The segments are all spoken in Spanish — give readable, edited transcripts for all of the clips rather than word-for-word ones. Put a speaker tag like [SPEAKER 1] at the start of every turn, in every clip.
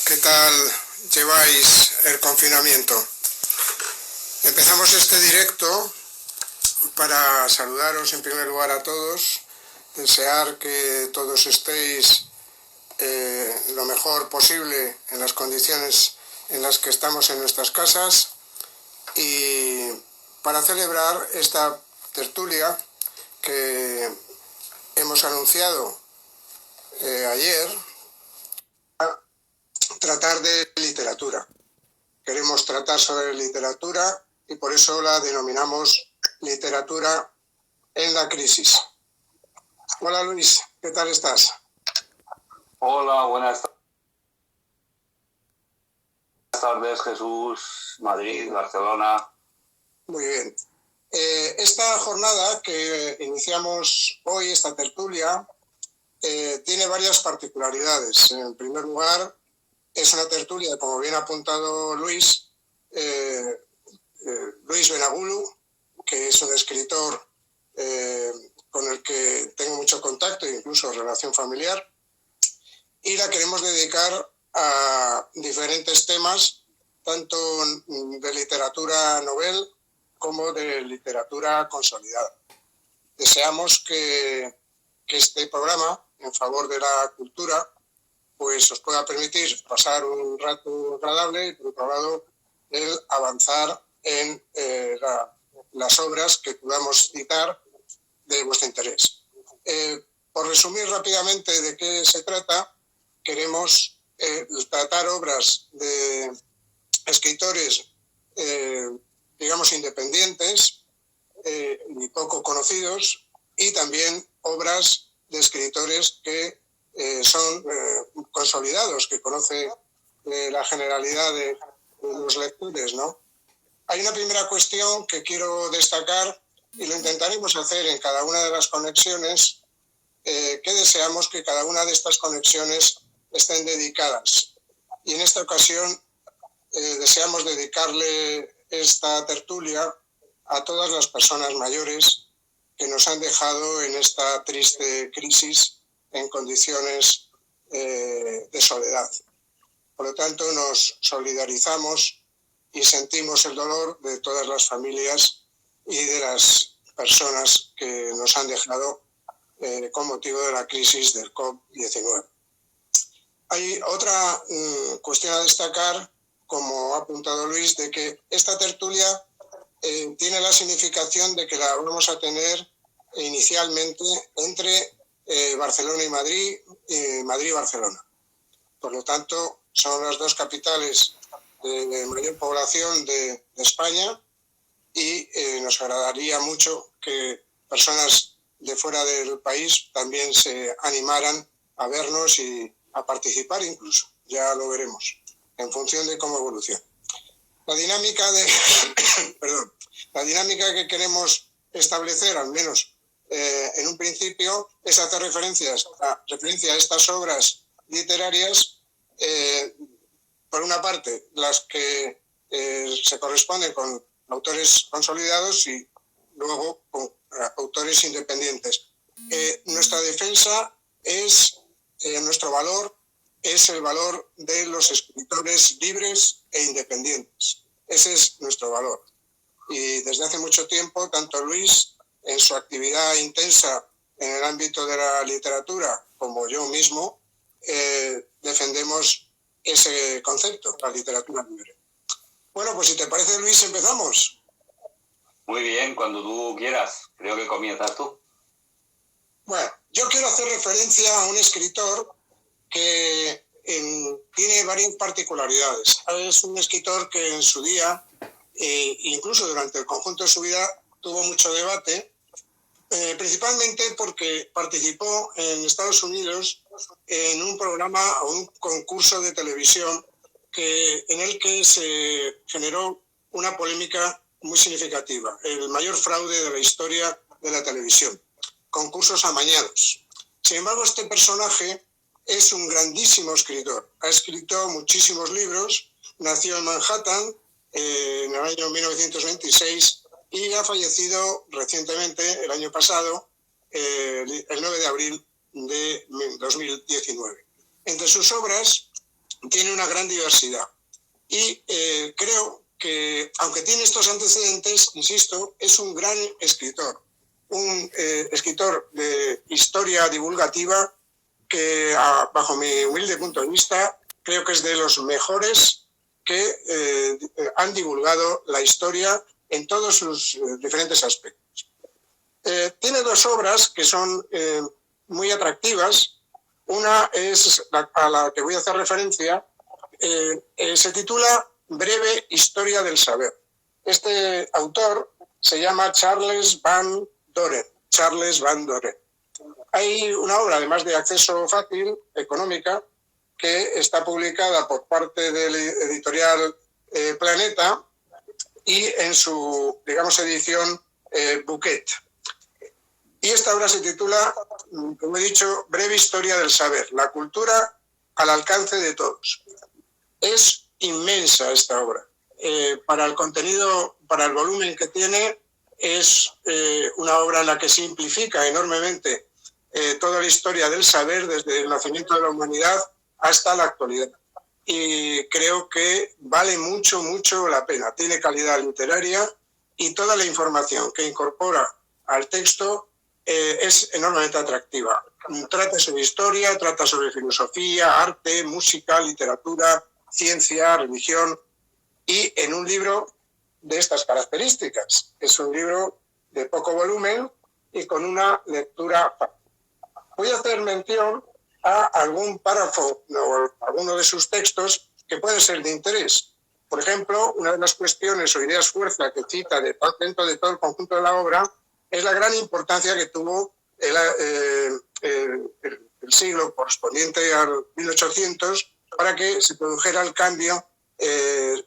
[SPEAKER 1] ¿Qué tal lleváis el confinamiento? Empezamos este directo para saludaros en primer lugar a todos, desear que todos estéis lo mejor posible en las condiciones en las que estamos en nuestras casas, y para celebrar esta tertulia que hemos anunciado ayer, tratar de literatura. Queremos tratar sobre literatura y por eso la denominamos literatura en la crisis. Hola Luis, ¿qué tal estás?
[SPEAKER 2] Hola, buenas tardes, Jesús, Madrid, Barcelona.
[SPEAKER 1] Muy bien. Esta jornada que iniciamos hoy, esta tertulia, tiene varias particularidades. En primer lugar, es una tertulia, como bien ha apuntado Luis Benagulu, que es un escritor con el que tengo mucho contacto e incluso relación familiar, y la queremos dedicar a diferentes temas, tanto de literatura novel como de literatura consolidada. Deseamos que este programa en favor de la cultura pues os pueda permitir pasar un rato agradable y, por otro lado, el avanzar en las obras que podamos citar de vuestro interés. Por resumir rápidamente de qué se trata, queremos tratar obras de escritores, digamos, independientes y poco conocidos, y también obras de escritores que son consolidados, que conoce la generalidad de los lectores, ¿no? Hay una primera cuestión que quiero destacar, y lo intentaremos hacer en cada una de las conexiones, que deseamos que cada una de estas conexiones estén dedicadas. Y en esta ocasión deseamos dedicarle esta tertulia a todas las personas mayores que nos han dejado en esta triste crisis en condiciones de soledad. Por lo tanto, nos solidarizamos y sentimos el dolor de todas las familias y de las personas que nos han dejado con motivo de la crisis del COVID-19. Hay otra cuestión a destacar, como ha apuntado Luis, de que esta tertulia tiene la significación de que la vamos a tener inicialmente entre Barcelona y Madrid, Madrid y Barcelona. Por lo tanto, son las dos capitales de mayor población de España, y nos agradaría mucho que personas de fuera del país también se animaran a vernos y a participar incluso. Ya lo veremos, en función de cómo evoluciona. La dinámica que queremos establecer, al menos en un principio, es hacer referencia a estas obras literarias, por una parte, las que se corresponden con autores consolidados y luego con autores independientes. Nuestra defensa es, nuestro valor es el valor de los escritores libres e independientes. Ese es nuestro valor. Y desde hace mucho tiempo, tanto Luis, en su actividad intensa en el ámbito de la literatura, como yo mismo, defendemos ese concepto, la literatura libre. Bueno, pues si te parece, Luis, empezamos.
[SPEAKER 2] Muy bien, cuando tú quieras. Creo que comienzas tú.
[SPEAKER 1] Bueno, yo quiero hacer referencia a un escritor que tiene varias particularidades. Es un escritor que en su día, incluso durante el conjunto de su vida, tuvo mucho debate, principalmente porque participó en Estados Unidos en un programa o un concurso de televisión en el que se generó una polémica muy significativa, el mayor fraude de la historia de la televisión, concursos amañados. Sin embargo, este personaje es un grandísimo escritor, ha escrito muchísimos libros, nació en Manhattan en el año 1926 y ha fallecido recientemente, el año pasado, el 9 de abril de 2019. Entre sus obras tiene una gran diversidad. Y creo que, aunque tiene estos antecedentes, insisto, es un gran escritor, un escritor de historia divulgativa que, bajo mi humilde punto de vista, creo que es de los mejores que han divulgado la historia en todos sus diferentes aspectos. Tiene dos obras que son muy atractivas. Una es a la que voy a hacer referencia. Se titula Breve Historia del Saber. Este autor se llama Charles Van Doren. Charles Van Doren. Hay una obra, además de acceso fácil, económica, que está publicada por parte del editorial Planeta y en su, digamos, edición Bouquet. Y esta obra se titula, como he dicho, Breve Historia del Saber, la cultura al alcance de todos. Es inmensa esta obra. Para el contenido, para el volumen que tiene, es una obra en la que simplifica enormemente toda la historia del saber desde el nacimiento de la humanidad hasta la actualidad. Y creo que vale mucho, mucho la pena. Tiene calidad literaria y toda la información que incorpora al texto es enormemente atractiva. Trata sobre historia, trata sobre filosofía, arte, música, literatura, ciencia, religión, y en un libro de estas características. Es un libro de poco volumen y con una lectura fácil. Voy a hacer mención a algún párrafo o alguno de sus textos que puede ser de interés. Por ejemplo, una de las cuestiones o ideas fuerza que cita dentro de todo el conjunto de la obra es la gran importancia que tuvo el siglo correspondiente al 1800 para que se produjera el cambio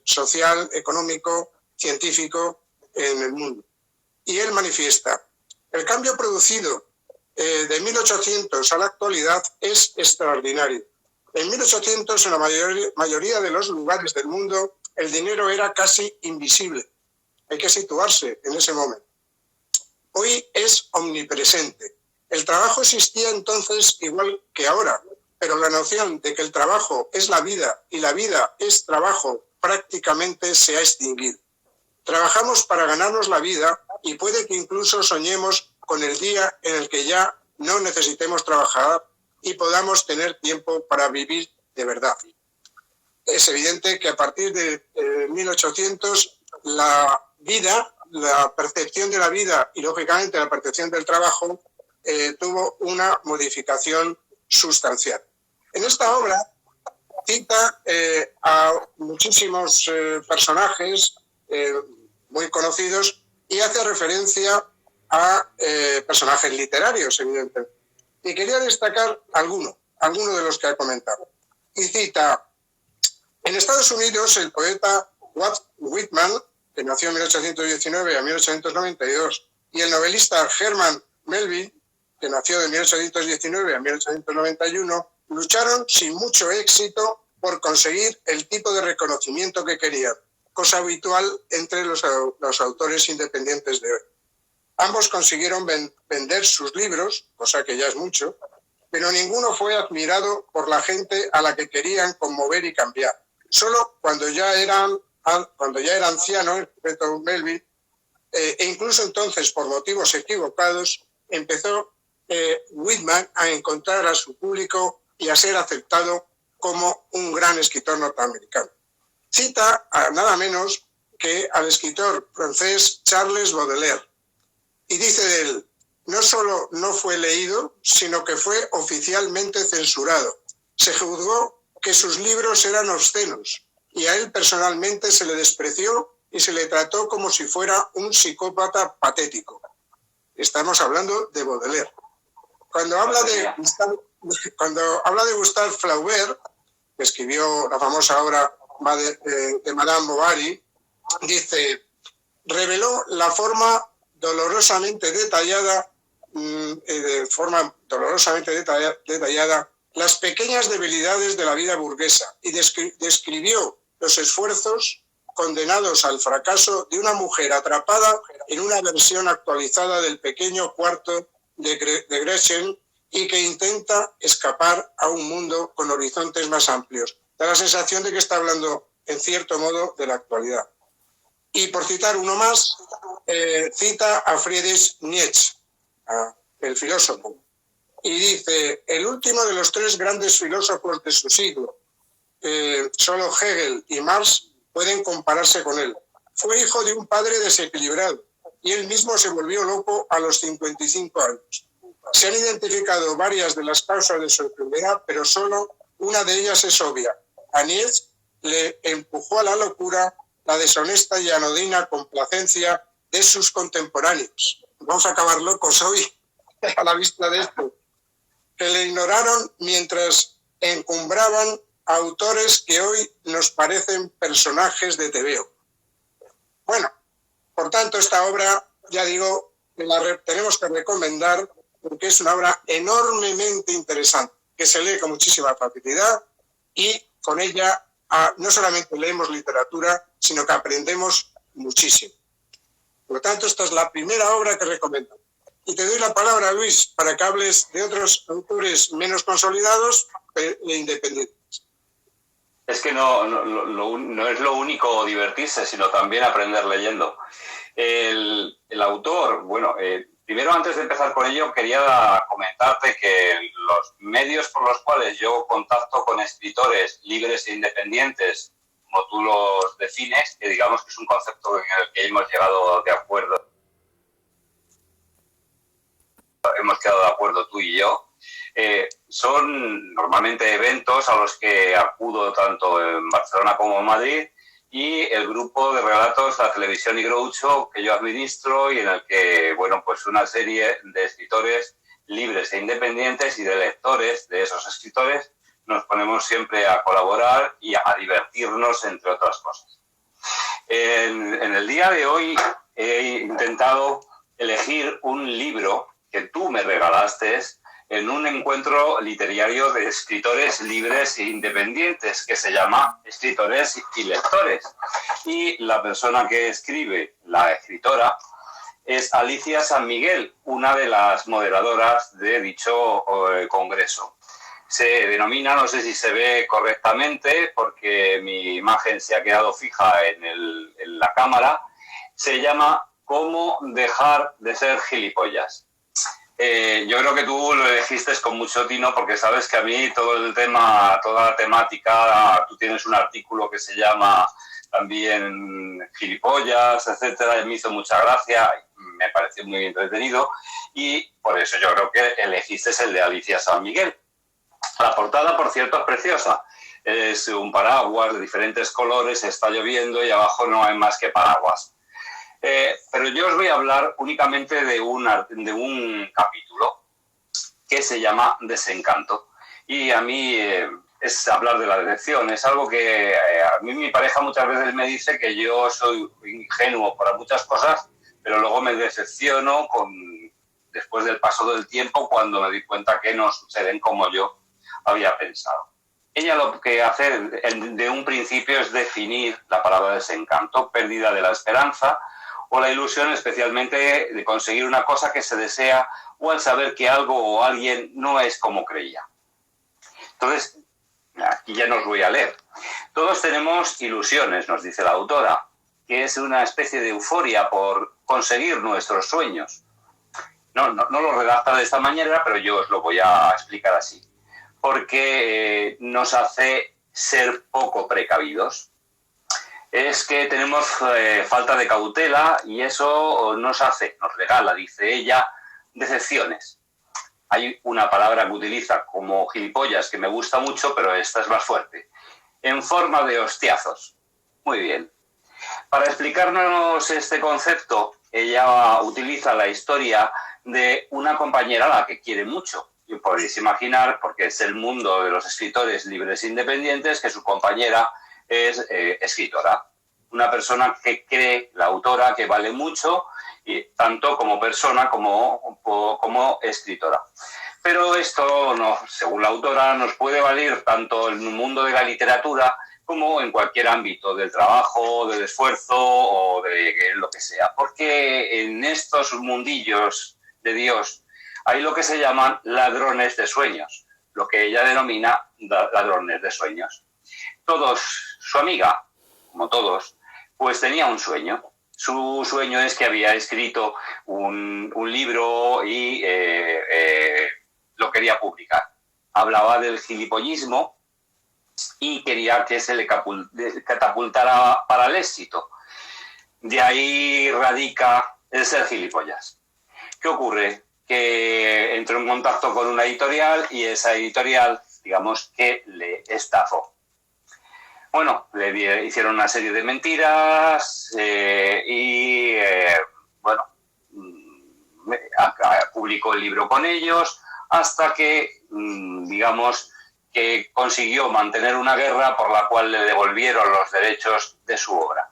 [SPEAKER 1] social, económico, científico en el mundo. Y él manifiesta: el cambio producido de 1800 a la actualidad es extraordinario. En 1800, en la mayoría de los lugares del mundo, el dinero era casi invisible. Hay que situarse en ese momento. Hoy es omnipresente. El trabajo existía entonces igual que ahora, pero la noción de que el trabajo es la vida y la vida es trabajo prácticamente se ha extinguido. Trabajamos para ganarnos la vida y puede que incluso soñemos con el día en el que ya no necesitemos trabajar y podamos tener tiempo para vivir de verdad. Es evidente que a partir de 1800 la vida, la percepción de la vida y lógicamente la percepción del trabajo tuvo una modificación sustancial. En esta obra cita a muchísimos personajes muy conocidos y hace referencia a personajes literarios, evidentemente. Y quería destacar alguno de los que ha comentado. Y cita: en Estados Unidos, el poeta Walt Whitman, que nació en 1819 a 1892, y el novelista Herman Melville, que nació de 1819 a 1891, lucharon sin mucho éxito por conseguir el tipo de reconocimiento que querían, cosa habitual entre los autores independientes de hoy. Ambos consiguieron vender sus libros, cosa que ya es mucho, pero ninguno fue admirado por la gente a la que querían conmover y cambiar. Solo cuando ya era anciano, el poeta Melville, e incluso entonces por motivos equivocados, empezó Whitman a encontrar a su público y a ser aceptado como un gran escritor norteamericano. Cita a nada menos que al escritor francés Charles Baudelaire y dice de él: no solo no fue leído, sino que fue oficialmente censurado. Se juzgó que sus libros eran obscenos y a él personalmente se le despreció y se le trató como si fuera un psicópata patético. Estamos hablando de Baudelaire. Cuando habla de Gustave Flaubert, que escribió la famosa obra de Madame Bovary, dice: reveló la forma dolorosamente detallada, las pequeñas debilidades de la vida burguesa y describió los esfuerzos condenados al fracaso de una mujer atrapada en una versión actualizada del pequeño cuarto de Gretchen y que intenta escapar a un mundo con horizontes más amplios. Da la sensación de que está hablando, en cierto modo, de la actualidad. Y por citar uno más, cita a Friedrich Nietzsche, el filósofo, y dice: el último de los tres grandes filósofos de su siglo, solo Hegel y Marx pueden compararse con él. Fue hijo de un padre desequilibrado y él mismo se volvió loco a los 55 años. Se han identificado varias de las causas de su enfermedad, pero solo una de ellas es obvia. A Nietzsche le empujó a la locura la deshonesta y anodina complacencia de sus contemporáneos. Vamos a acabar locos hoy a la vista de esto. Que le ignoraron mientras encumbraban a autores que hoy nos parecen personajes de tebeo. Bueno, por tanto, esta obra, ya digo, tenemos que recomendar porque es una obra enormemente interesante, que se lee con muchísima facilidad y con ella no solamente leemos literatura, sino que aprendemos muchísimo. Por lo tanto, esta es la primera obra que recomiendo. Y te doy la palabra, Luis, para que hables de otros autores menos consolidados e independientes.
[SPEAKER 2] Es que no es lo único divertirse, sino también aprender leyendo. El autor, bueno, primero antes de empezar con ello, quería comentarte que los medios por los cuales yo contacto con escritores libres e independientes, como tú los defines, que digamos que es un concepto en el que hemos llegado de acuerdo, hemos quedado de acuerdo tú y yo, son normalmente eventos a los que acudo tanto en Barcelona como en Madrid, y el grupo de relatos La Televisión y Groucho que yo administro, y en el que, bueno, pues una serie de escritores libres e independientes y de lectores de esos escritores nos ponemos siempre a colaborar y a divertirnos, entre otras cosas. En el día de hoy he intentado elegir un libro que tú me regalaste en un encuentro literario de escritores libres e independientes que se llama Escritores y Lectores. Y la persona que escribe, la escritora, es Alicia San Miguel, una de las moderadoras de dicho congreso. Se denomina, no sé si se ve correctamente porque mi imagen se ha quedado fija en la cámara, se llama ¿Cómo dejar de ser gilipollas? Yo creo que tú lo elegiste con mucho tino porque sabes que a mí todo el tema, toda la temática, tú tienes un artículo que se llama también Gilipollas, etcétera, y me hizo mucha gracia, me pareció muy entretenido y por eso yo creo que elegiste el de Alicia San Miguel. La portada, por cierto, es preciosa. Es un paraguas de diferentes colores, está lloviendo y abajo no hay más que paraguas. Pero yo os voy a hablar únicamente de un capítulo que se llama Desencanto. Y a mí es hablar de la decepción. Es algo que a mí mi pareja muchas veces me dice que yo soy ingenuo para muchas cosas, pero luego me decepciono después del paso del tiempo cuando me di cuenta que no suceden como yo había pensado. Ella lo que hace de un principio es definir la palabra desencanto, pérdida de la esperanza, o la ilusión especialmente de conseguir una cosa que se desea, o al saber que algo o alguien no es como creía. Entonces, aquí ya nos voy a leer. Todos tenemos ilusiones, nos dice la autora, que es una especie de euforia por conseguir nuestros sueños. No lo redacta de esta manera, pero yo os lo voy a explicar así. Porque nos hace ser poco precavidos. Es que tenemos falta de cautela y eso nos regala, dice ella, decepciones. Hay una palabra que utiliza como gilipollas que me gusta mucho, pero esta es más fuerte. En forma de hostiazos. Muy bien. Para explicarnos este concepto, ella utiliza la historia de una compañera a la que quiere mucho. Y podéis imaginar, porque es el mundo de los escritores libres e independientes, que su compañera es escritora. Una persona que cree, la autora, que vale mucho, y tanto como persona como escritora. Pero esto, según la autora, nos puede valer tanto en el mundo de la literatura como en cualquier ámbito del trabajo, del esfuerzo o de lo que sea. Porque en estos mundillos de Dios hay lo que se llaman ladrones de sueños, lo que ella denomina ladrones de sueños. su amiga, como todos, pues tenía un sueño. Su sueño es que había escrito un libro y lo quería publicar. Hablaba del gilipollismo y quería que se le catapultara para el éxito. De ahí radica el ser gilipollas. ¿Qué ocurre? Que entró en contacto con una editorial y esa editorial, digamos, que le estafó. Bueno, le hicieron una serie de mentiras bueno, publicó el libro con ellos hasta que, digamos, que consiguió mantener una guerra por la cual le devolvieron los derechos de su obra.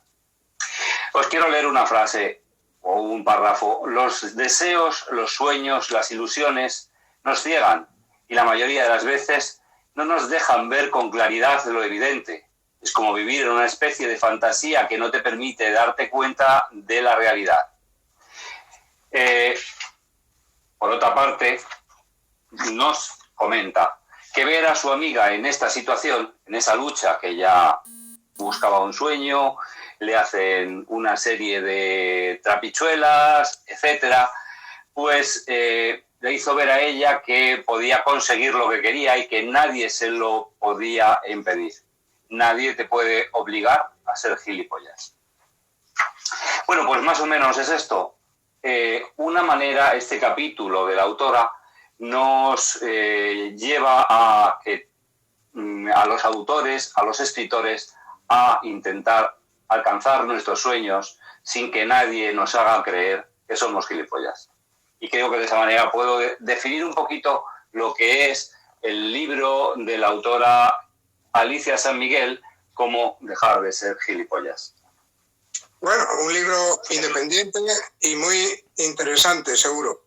[SPEAKER 2] Os quiero leer una frase o un párrafo. Los deseos, los sueños, las ilusiones nos ciegan y la mayoría de las veces no nos dejan ver con claridad lo evidente. Es como vivir en una especie de fantasía que no te permite darte cuenta de la realidad. Por otra parte, nos comenta que ver a su amiga en esta situación, en esa lucha, que ya buscaba un sueño, le hacen una serie de trapichuelas, etcétera, pues le hizo ver a ella que podía conseguir lo que quería y que nadie se lo podía impedir. Nadie te puede obligar a ser gilipollas. Bueno, pues más o menos es esto. Una manera, este capítulo de la autora nos lleva a los autores, a los escritores, a intentar alcanzar nuestros sueños sin que nadie nos haga creer que somos gilipollas. Y creo que de esa manera puedo definir un poquito lo que es el libro de la autora Alicia San Miguel, Cómo dejar de ser gilipollas.
[SPEAKER 1] Bueno, un libro independiente y muy interesante, seguro.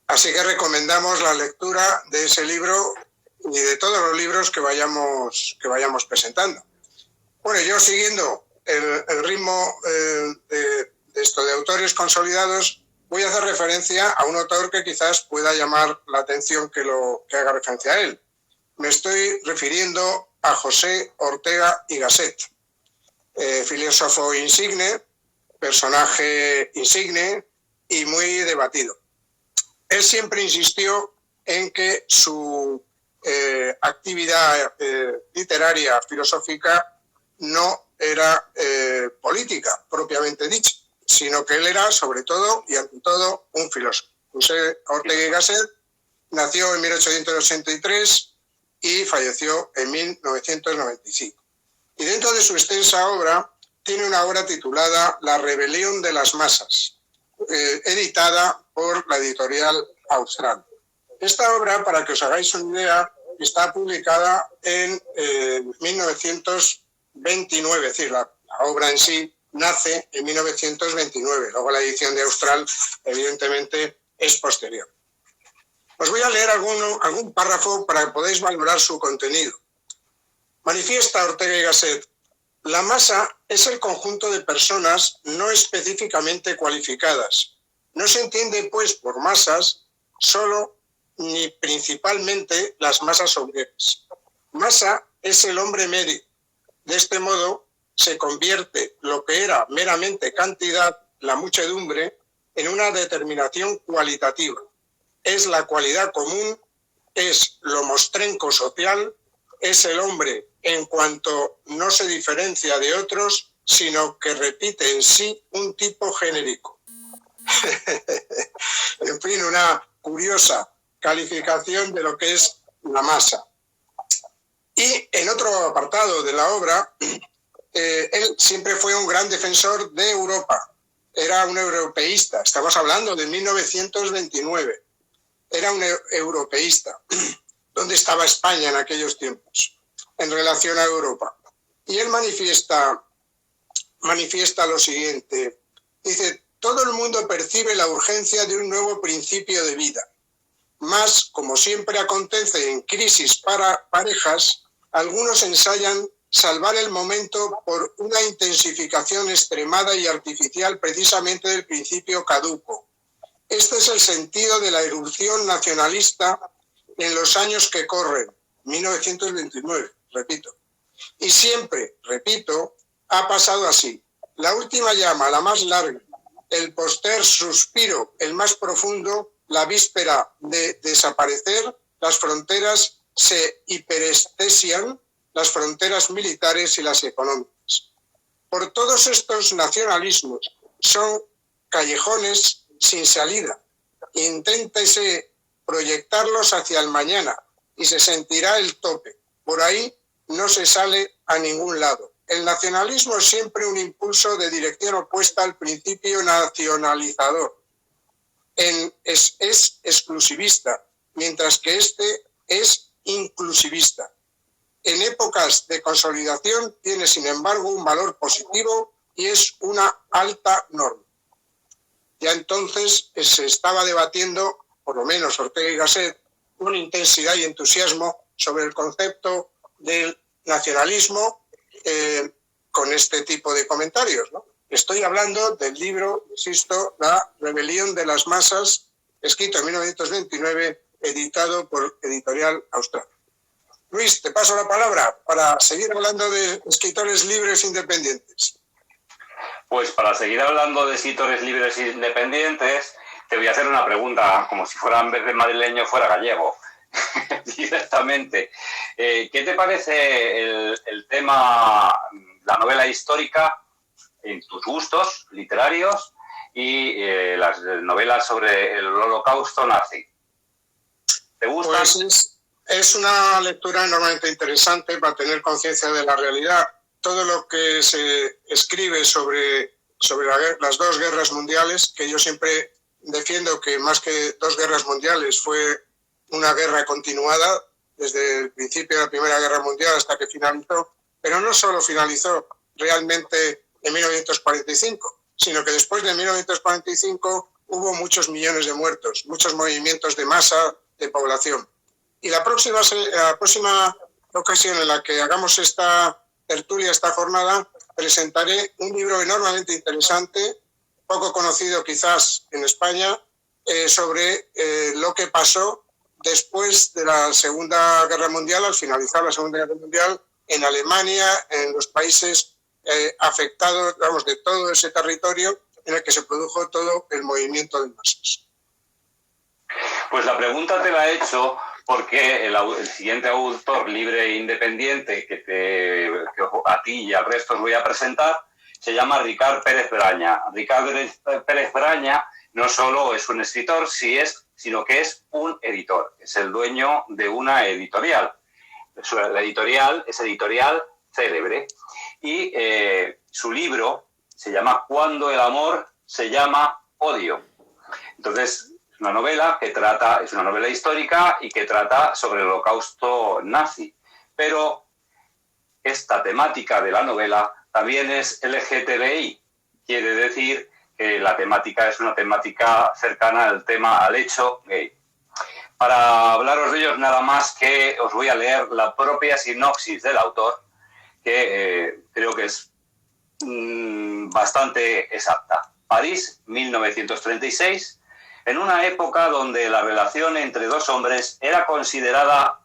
[SPEAKER 1] Así que recomendamos la lectura de ese libro y de todos los libros que vayamos presentando. Bueno, yo siguiendo el ritmo de esto de autores consolidados, voy a hacer referencia a un autor que quizás pueda llamar la atención que haga referencia a él. Me estoy refiriendo a José Ortega y Gasset, filósofo insigne, personaje insigne y muy debatido. Él siempre insistió en que su actividad literaria, filosófica, no era política propiamente dicha, sino que él era sobre todo y ante todo un filósofo. José Ortega y Gasset nació en 1883 y falleció en 1995. Y dentro de su extensa obra, tiene una obra titulada La rebelión de las masas, editada por la editorial Austral. Esta obra, para que os hagáis una idea, está publicada en 1929, es decir, la obra en sí nace en 1929, luego la edición de Austral evidentemente es posterior. Os voy a leer algún párrafo para que podáis valorar su contenido. Manifiesta Ortega y Gasset: la masa es el conjunto de personas no específicamente cualificadas. No se entiende, pues, por masas solo ni principalmente las masas obreras. Masa es el hombre medio. De este modo, se convierte lo que era meramente cantidad, la muchedumbre, en una determinación cualitativa. Es la cualidad común, es lo mostrenco social, es el hombre en cuanto no se diferencia de otros, sino que repite en sí un tipo genérico. En fin, una curiosa calificación de lo que es la masa. Y en otro apartado de la obra, él siempre fue un gran defensor de Europa. Era un europeísta. Estamos hablando de 1929. Era un europeísta. ¿Dónde estaba España en aquellos tiempos en relación a Europa? Y él manifiesta lo siguiente. Dice: todo el mundo percibe la urgencia de un nuevo principio de vida. Mas, como siempre acontece en crisis para parejas, algunos ensayan salvar el momento por una intensificación extremada y artificial precisamente del principio caduco. Este es el sentido de la erupción nacionalista en los años que corren, 1929, repito. Y siempre, repito, ha pasado así. La última llama, la más larga, el postrer suspiro, el más profundo, la víspera de desaparecer, las fronteras se hiperestesian, las fronteras militares y las económicas. Por todos estos nacionalismos son callejones sin salida. Inténtese proyectarlos hacia el mañana y se sentirá el tope. Por ahí no se sale a ningún lado. El nacionalismo es siempre un impulso de dirección opuesta al principio nacionalizador. Es exclusivista, mientras que este es inclusivista. En épocas de consolidación tiene, sin embargo, un valor positivo y es una alta norma. Ya entonces se estaba debatiendo, por lo menos Ortega y Gasset, con intensidad y entusiasmo sobre el concepto del nacionalismo con este tipo de comentarios, ¿no? Estoy hablando del libro, insisto, La rebelión de las masas, escrito en 1929, editado por Editorial Austral. Luis, te paso la palabra para seguir hablando de escritores libres independientes.
[SPEAKER 2] Pues para seguir hablando de escritores libres e independientes, te voy a hacer una pregunta, como si fuera, en vez de madrileño, fuera gallego, directamente. ¿Qué te parece el tema, la novela histórica, en tus gustos literarios, y las novelas sobre el Holocausto nazi? ¿Te gustan?
[SPEAKER 1] Pues es una lectura enormemente interesante para tener conciencia de la realidad. Todo lo que se escribe sobre las dos guerras mundiales, que yo siempre defiendo que más que dos guerras mundiales fue una guerra continuada desde el principio de la Primera Guerra Mundial hasta que finalizó, pero no solo finalizó realmente en 1945, sino que después de 1945 hubo muchos millones de muertos, muchos movimientos de masa de población. Y la próxima ocasión en la que hagamos esta tertulia, esta jornada, presentaré un libro enormemente interesante, poco conocido quizás en España, sobre lo que pasó después de la Segunda Guerra Mundial, al finalizar la Segunda Guerra Mundial, en Alemania, en los países afectados, vamos, de todo ese territorio en el que se produjo todo el movimiento de masas.
[SPEAKER 2] Pues la pregunta te la he hecho porque el siguiente autor libre e independiente que a ti y al resto os voy a presentar se llama Ricard Pérez Braña. Ricard Pérez Braña no solo es un escritor, sino que es un editor. Es el dueño de una editorial. La editorial es Editorial Célebre. Y su libro se llama Cuando el amor se llama odio. Entonces, es una novela es una novela histórica y que trata sobre el Holocausto nazi. Pero esta temática de la novela también es LGTBI. Quiere decir que la temática es una temática cercana al hecho gay. Para hablaros de ellos nada más que os voy a leer la propia sinopsis del autor, que creo que es bastante exacta. París, 1936, en una época donde la relación entre dos hombres era condenada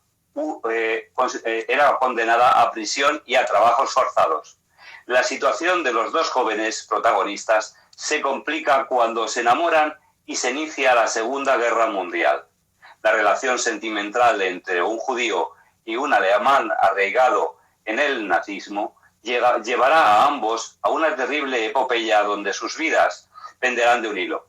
[SPEAKER 2] a prisión y a trabajos forzados. La situación de los dos jóvenes protagonistas se complica cuando se enamoran y se inicia la Segunda Guerra Mundial. La relación sentimental entre un judío y un alemán arraigado en el nazismo llevará a ambos a una terrible epopeya donde sus vidas penderán de un hilo.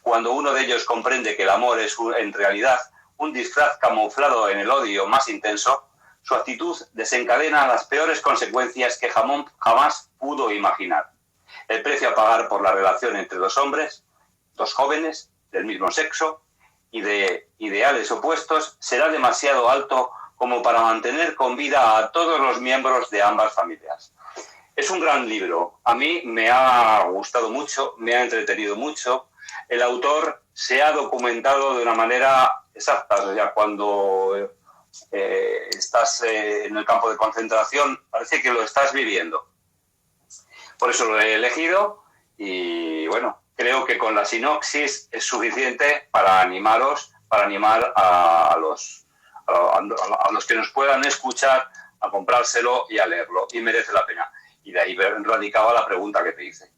[SPEAKER 2] Cuando uno de ellos comprende que el amor es en realidad un disfraz camuflado en el odio más intenso, su actitud desencadena las peores consecuencias que jamás pudo imaginar. El precio a pagar por la relación entre dos hombres, dos jóvenes del mismo sexo y de ideales opuestos, será demasiado alto como para mantener con vida a todos los miembros de ambas familias. Es un gran libro. A mí me ha gustado mucho, me ha entretenido mucho. El autor se ha documentado de una manera exacta. O sea, cuando estás en el campo de concentración, parece que lo estás viviendo. Por eso lo he elegido y, bueno, creo que con la sinopsis es suficiente para animar a los que nos puedan escuchar a comprárselo y a leerlo, y merece la pena. Y de ahí radicaba la pregunta que te hice.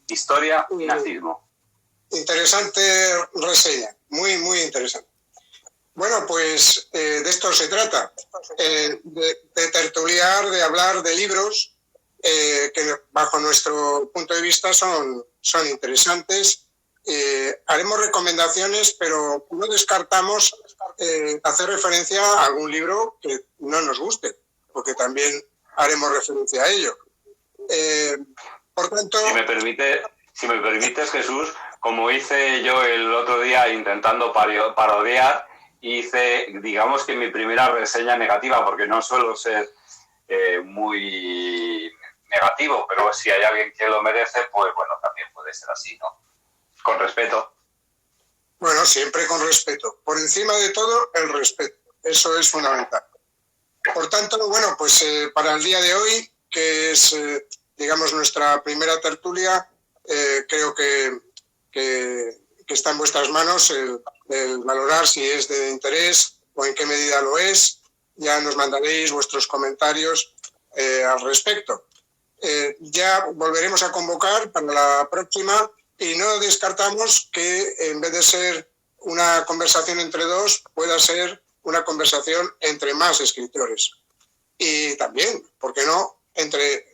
[SPEAKER 2] Historia y nazismo.
[SPEAKER 1] Interesante reseña, muy, muy interesante. Bueno, pues de esto se trata, de tertuliar, de hablar de libros que bajo nuestro punto de vista son interesantes. Haremos recomendaciones, pero no descartamos hacer referencia a algún libro que no nos guste, porque también haremos referencia a ello. Por tanto...
[SPEAKER 2] Si me permites, Jesús, como hice yo el otro día intentando parodiar, hice, digamos que mi primera reseña negativa, porque no suelo ser muy negativo, pero si hay alguien que lo merece, pues bueno, también puede ser así, ¿no? Con respeto.
[SPEAKER 1] Bueno, siempre con respeto. Por encima de todo, el respeto. Eso es fundamental. Por tanto, bueno, pues para el día de hoy, que es, digamos, nuestra primera tertulia, creo que está en vuestras manos el valorar si es de interés o en qué medida lo es. Ya nos mandaréis vuestros comentarios al respecto. Ya volveremos a convocar para la próxima y no descartamos que en vez de ser una conversación entre dos, pueda ser una conversación entre más escritores. Y también, ¿por qué no?, entre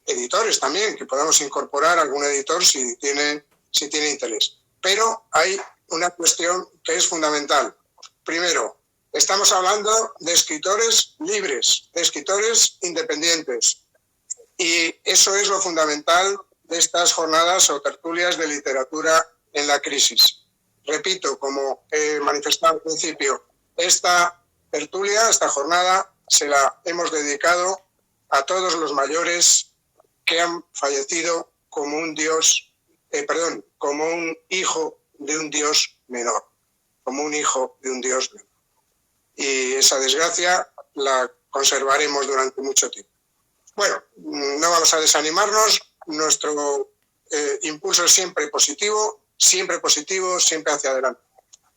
[SPEAKER 1] editores también, que podamos incorporar algún editor si tiene interés. Pero hay una cuestión que es fundamental. Primero, estamos hablando de escritores libres, de escritores independientes. Y eso es lo fundamental de estas jornadas o tertulias de literatura en la crisis. Repito, como he manifestado al principio, esta tertulia, esta jornada, se la hemos dedicado a todos los mayores que han fallecido como un como un hijo de un Dios menor, como un hijo de un Dios menor. Y esa desgracia la conservaremos durante mucho tiempo. Bueno, no vamos a desanimarnos, nuestro impulso es siempre positivo, siempre hacia adelante.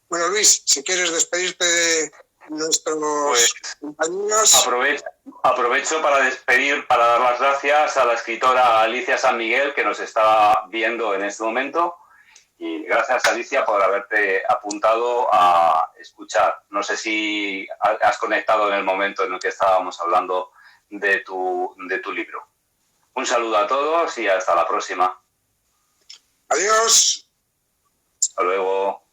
[SPEAKER 1] Bueno, Luis, si quieres despedirte de nuestros compañeros.
[SPEAKER 2] Aprovecho para para dar las gracias a la escritora Alicia San Miguel, que nos está viendo en este momento. Y gracias, Alicia, por haberte apuntado a escuchar. No sé si has conectado en el momento en el que estábamos hablando de tu libro. Un saludo a todos y hasta la próxima.
[SPEAKER 1] Adiós.
[SPEAKER 2] Hasta luego.